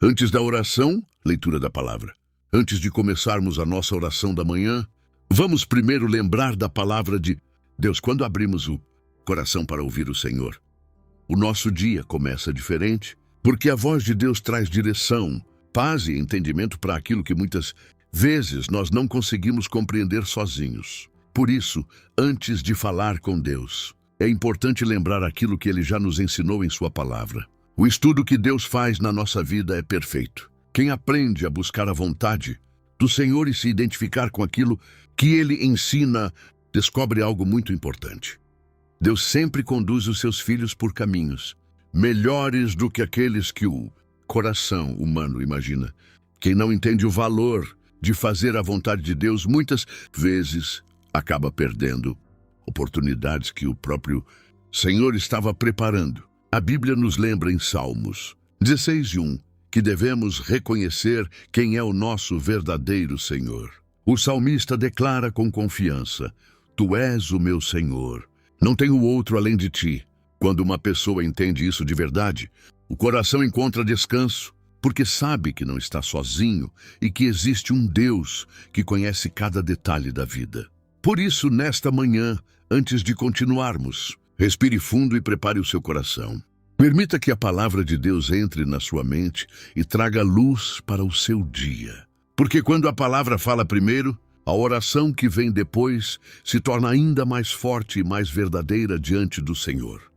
Antes da oração, leitura da palavra. Antes de começarmos a nossa oração da manhã, vamos primeiro lembrar da palavra de Deus. Quando abrimos o coração para ouvir o Senhor, o nosso dia começa diferente, porque a voz de Deus traz direção, paz e entendimento para aquilo que muitas vezes nós não conseguimos compreender sozinhos. Por isso, antes de falar com Deus, é importante lembrar aquilo que Ele já nos ensinou em Sua palavra. O estudo que Deus faz na nossa vida é perfeito. Quem aprende a buscar a vontade do Senhor e se identificar com aquilo que Ele ensina, descobre algo muito importante. Deus sempre conduz os seus filhos por caminhos melhores do que aqueles que o coração humano imagina. Quem não entende o valor de fazer a vontade de Deus, muitas vezes acaba perdendo oportunidades que o próprio Senhor estava preparando. A Bíblia nos lembra em Salmos 16:1 que devemos reconhecer quem é o nosso verdadeiro Senhor. O salmista declara com confiança: Tu és o meu Senhor, não tenho outro além de ti. Quando uma pessoa entende isso de verdade, o coração encontra descanso, porque sabe que não está sozinho e que existe um Deus que conhece cada detalhe da vida. Por isso, nesta manhã, antes de continuarmos, respire fundo e prepare o seu coração. Permita que a palavra de Deus entre na sua mente e traga luz para o seu dia. Porque quando a palavra fala primeiro, a oração que vem depois se torna ainda mais forte e mais verdadeira diante do Senhor.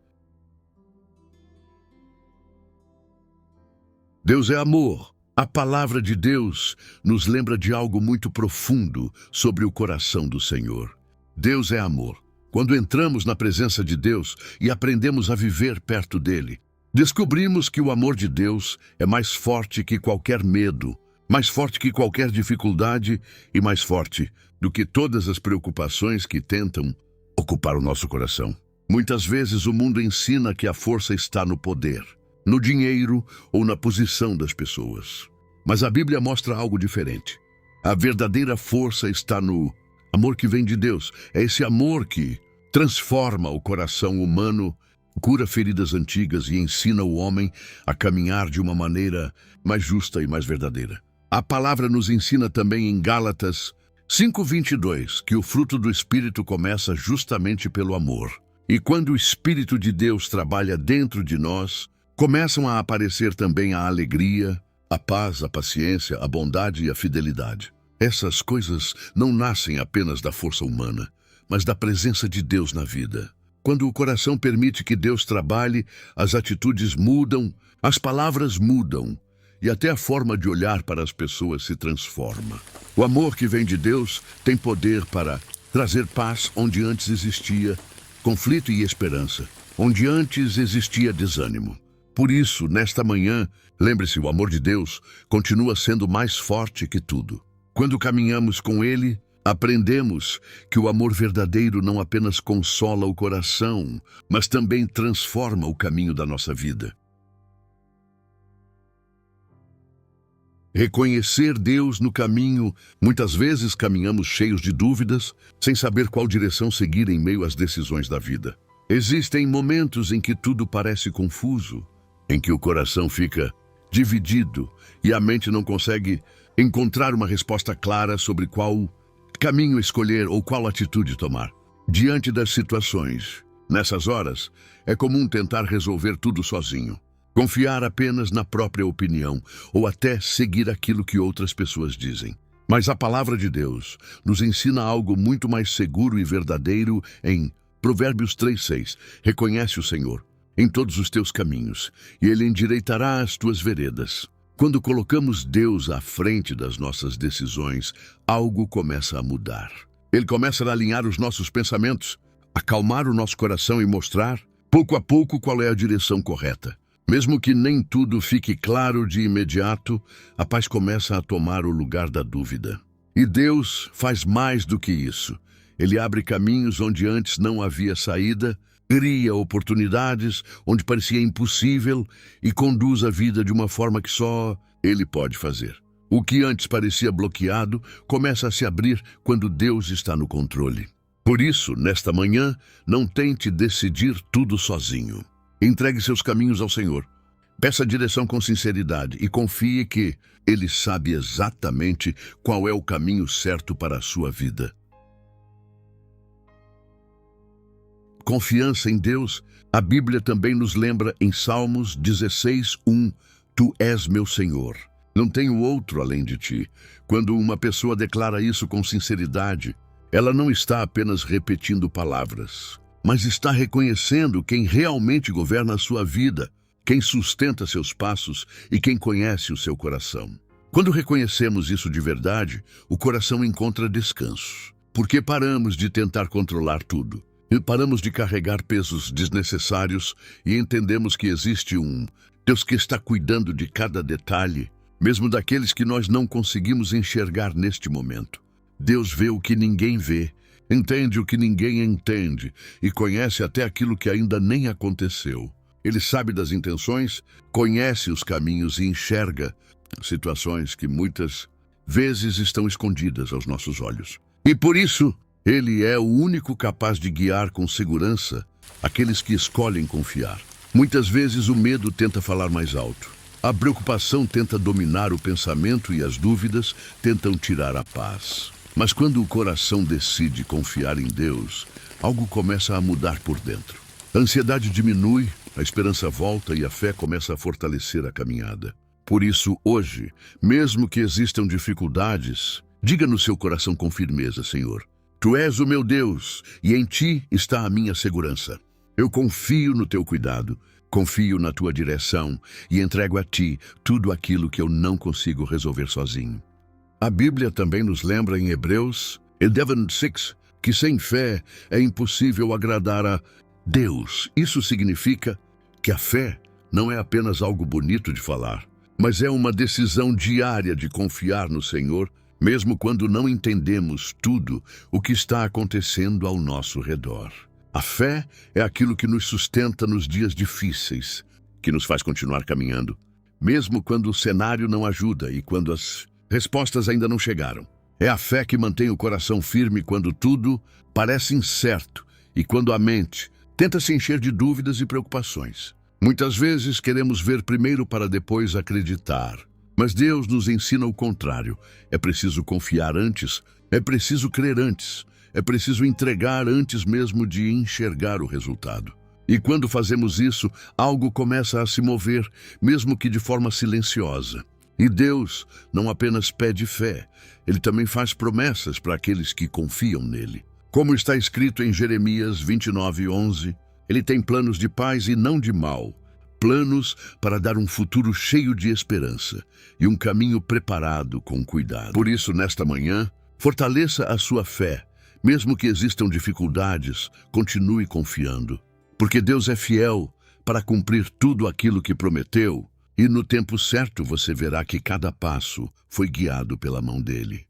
Deus é amor. A palavra de Deus nos lembra de algo muito profundo sobre o coração do Senhor. Deus é amor. Quando entramos na presença de Deus e aprendemos a viver perto dele, descobrimos que o amor de Deus é mais forte que qualquer medo, mais forte que qualquer dificuldade e mais forte do que todas as preocupações que tentam ocupar o nosso coração. Muitas vezes o mundo ensina que a força está no poder, no dinheiro ou na posição das pessoas. Mas a Bíblia mostra algo diferente. A verdadeira força está no amor que vem de Deus. É esse amor que transforma o coração humano, cura feridas antigas e ensina o homem a caminhar de uma maneira mais justa e mais verdadeira. A palavra nos ensina também em Gálatas 5:22 que o fruto do Espírito começa justamente pelo amor. E quando o Espírito de Deus trabalha dentro de nós, começam a aparecer também a alegria, a paz, a paciência, a bondade e a fidelidade. Essas coisas não nascem apenas da força humana, mas da presença de Deus na vida. Quando o coração permite que Deus trabalhe, as atitudes mudam, as palavras mudam e até a forma de olhar para as pessoas se transforma. O amor que vem de Deus tem poder para trazer paz onde antes existia conflito e esperança, onde antes existia desânimo. Por isso, nesta manhã, lembre-se, o amor de Deus continua sendo mais forte que tudo. Quando caminhamos com Ele, aprendemos que o amor verdadeiro não apenas consola o coração, mas também transforma o caminho da nossa vida. Reconhecer Deus no caminho. Muitas vezes caminhamos cheios de dúvidas, sem saber qual direção seguir em meio às decisões da vida. Existem momentos em que tudo parece confuso, em que o coração fica dividido e a mente não consegue encontrar uma resposta clara sobre qual caminho escolher ou qual atitude tomar. Diante das situações, nessas horas, é comum tentar resolver tudo sozinho, confiar apenas na própria opinião ou até seguir aquilo que outras pessoas dizem. Mas a palavra de Deus nos ensina algo muito mais seguro e verdadeiro em Provérbios 3:6. Reconhece o Senhor em todos os teus caminhos, e Ele endireitará as tuas veredas. Quando colocamos Deus à frente das nossas decisões, algo começa a mudar. Ele começa a alinhar os nossos pensamentos, acalmar o nosso coração e mostrar, pouco a pouco, qual é a direção correta. Mesmo que nem tudo fique claro de imediato, a paz começa a tomar o lugar da dúvida. E Deus faz mais do que isso. Ele abre caminhos onde antes não havia saída, cria oportunidades onde parecia impossível e conduz a vida de uma forma que só Ele pode fazer. O que antes parecia bloqueado começa a se abrir quando Deus está no controle. Por isso, nesta manhã, não tente decidir tudo sozinho. Entregue seus caminhos ao Senhor. Peça direção com sinceridade e confie que Ele sabe exatamente qual é o caminho certo para a sua vida. Confiança em Deus. A Bíblia também nos lembra em Salmos 16:1, Tu és meu Senhor. Não tenho outro além de ti. Quando uma pessoa declara isso com sinceridade, ela não está apenas repetindo palavras, mas está reconhecendo quem realmente governa a sua vida, quem sustenta seus passos e quem conhece o seu coração. Quando reconhecemos isso de verdade, o coração encontra descanso, porque paramos de tentar controlar tudo. E paramos de carregar pesos desnecessários e entendemos que existe um Deus que está cuidando de cada detalhe, mesmo daqueles que nós não conseguimos enxergar neste momento. Deus vê o que ninguém vê, entende o que ninguém entende e conhece até aquilo que ainda nem aconteceu. Ele sabe das intenções, conhece os caminhos e enxerga situações que muitas vezes estão escondidas aos nossos olhos. E por isso, Ele é o único capaz de guiar com segurança aqueles que escolhem confiar. Muitas vezes o medo tenta falar mais alto. A preocupação tenta dominar o pensamento e as dúvidas tentam tirar a paz. Mas quando o coração decide confiar em Deus, algo começa a mudar por dentro. A ansiedade diminui, a esperança volta e a fé começa a fortalecer a caminhada. Por isso, hoje, mesmo que existam dificuldades, diga no seu coração com firmeza, Senhor: Tu és o meu Deus, e em Ti está a minha segurança. Eu confio no Teu cuidado, confio na Tua direção e entrego a Ti tudo aquilo que eu não consigo resolver sozinho. A Bíblia também nos lembra em Hebreus 11:6 que sem fé é impossível agradar a Deus. Isso significa que a fé não é apenas algo bonito de falar, mas é uma decisão diária de confiar no Senhor, mesmo quando não entendemos tudo o que está acontecendo ao nosso redor. A fé é aquilo que nos sustenta nos dias difíceis, que nos faz continuar caminhando, mesmo quando o cenário não ajuda e quando as respostas ainda não chegaram. É a fé que mantém o coração firme quando tudo parece incerto e quando a mente tenta se encher de dúvidas e preocupações. Muitas vezes queremos ver primeiro para depois acreditar. Mas Deus nos ensina o contrário. É preciso confiar antes, é preciso crer antes, é preciso entregar antes mesmo de enxergar o resultado. E quando fazemos isso, algo começa a se mover, mesmo que de forma silenciosa. E Deus não apenas pede fé, Ele também faz promessas para aqueles que confiam nele. Como está escrito em Jeremias 29:11, Ele tem planos de paz e não de mal, planos para dar um futuro cheio de esperança e um caminho preparado com cuidado. Por isso, nesta manhã, fortaleça a sua fé. Mesmo que existam dificuldades, continue confiando, porque Deus é fiel para cumprir tudo aquilo que prometeu, e no tempo certo você verá que cada passo foi guiado pela mão dele.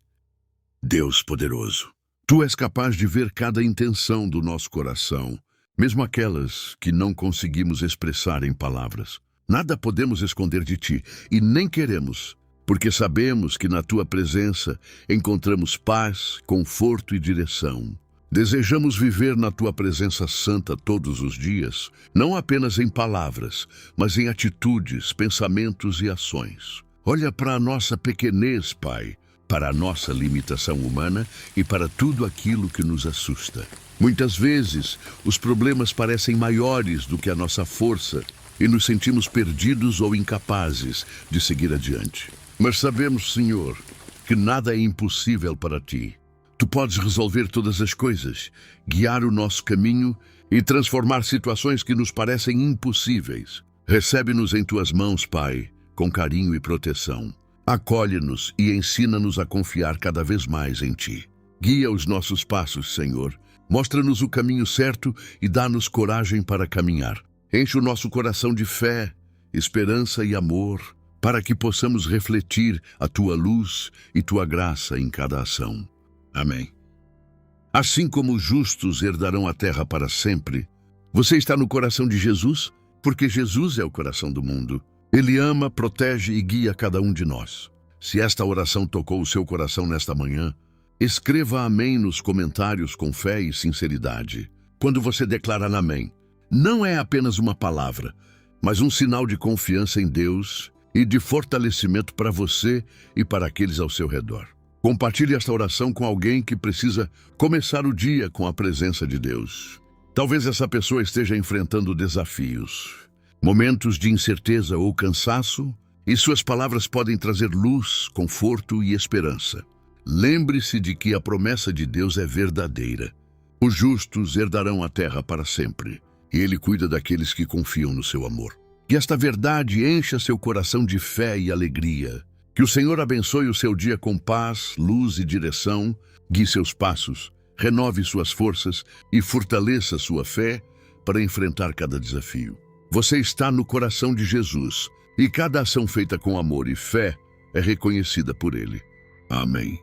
Deus poderoso, Tu és capaz de ver cada intenção do nosso coração, mesmo aquelas que não conseguimos expressar em palavras. Nada podemos esconder de Ti, e nem queremos, porque sabemos que na Tua presença encontramos paz, conforto e direção. Desejamos viver na Tua presença santa todos os dias, não apenas em palavras, mas em atitudes, pensamentos e ações. Olha para a nossa pequenez, Pai, para a nossa limitação humana e para tudo aquilo que nos assusta. Muitas vezes, os problemas parecem maiores do que a nossa força e nos sentimos perdidos ou incapazes de seguir adiante. Mas sabemos, Senhor, que nada é impossível para Ti. Tu podes resolver todas as coisas, guiar o nosso caminho e transformar situações que nos parecem impossíveis. Recebe-nos em Tuas mãos, Pai, com carinho e proteção. Acolhe-nos e ensina-nos a confiar cada vez mais em Ti. Guia os nossos passos, Senhor. Mostra-nos o caminho certo e dá-nos coragem para caminhar. Enche o nosso coração de fé, esperança e amor, para que possamos refletir a Tua luz e Tua graça em cada ação. Amém. Assim como os justos herdarão a terra para sempre, você está no coração de Jesus, porque Jesus é o coração do mundo. Ele ama, protege e guia cada um de nós. Se esta oração tocou o seu coração nesta manhã, escreva amém nos comentários com fé e sinceridade. Quando você declarar amém, não é apenas uma palavra, mas um sinal de confiança em Deus e de fortalecimento para você e para aqueles ao seu redor. Compartilhe esta oração com alguém que precisa começar o dia com a presença de Deus. Talvez essa pessoa esteja enfrentando desafios, momentos de incerteza ou cansaço, e suas palavras podem trazer luz, conforto e esperança. Lembre-se de que a promessa de Deus é verdadeira. Os justos herdarão a terra para sempre, e Ele cuida daqueles que confiam no seu amor. Que esta verdade encha seu coração de fé e alegria. Que o Senhor abençoe o seu dia com paz, luz e direção, guie seus passos, renove suas forças e fortaleça sua fé para enfrentar cada desafio. Você está no coração de Jesus, e cada ação feita com amor e fé é reconhecida por Ele. Amém.